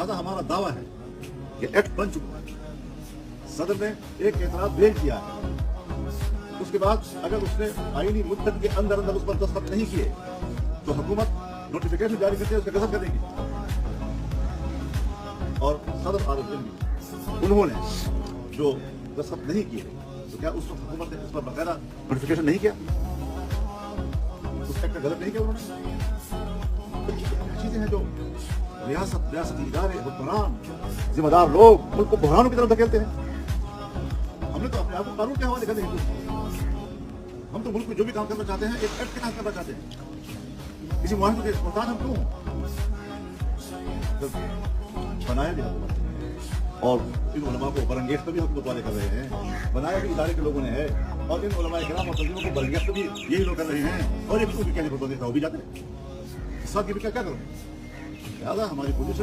لہذا ہمارا دعویٰ ہے کہ ایکٹ بن چکا ہے، صدر نے ایک اعتراض بھیج دیا ہے، اس کے بعد اگر اس نے آئینی مدت کے اندر اس پر دستخط نہیں کیے تو حکومت نوٹیفیکیشن جاری کرتے اس کا گزر کرے گی. اور صدر عارف علوی انہوں نے جو دستخط نہیں کیے تو کیا اس وقت حکومت نے اس پر باقاعدہ نوٹیفیکیشن نہیں کیا؟ اس ایکٹ کا غلط نہیں کیا انہوں نے؟ چیزیں ہیں جو ریاستی ادارے، حکمران، ذمہ دار لوگ ملک کو بحرانوں کی طرف دھکیلتے ہیں. ہم نے تو اپنے آپ کو قانون کے حوالے کر دیں. ہم تو ملک میں جو بھی کام کرنا چاہتے ہیں ایک ایکٹ کے تحت کرنا چاہتے ہیں. کسی معاہدے کے محتاج ہم کیوں بنایا بھی حکومت اور ان علماء کو برانگیختہ بھی حکومت والے کر رہے ہیں، بنایا بھی ادارے کے لوگوں نے ہے، اور ان علماء کرام اور تنظیموں کو برانگیختہ بھی یہی لوگ کر رہے ہیں، اور یہ بالکل بھی کہنے پر ہو بھی جاتے ہیں. اس بات کی بھی کیا کروں؟ لہٰذا ہماری پوزیشن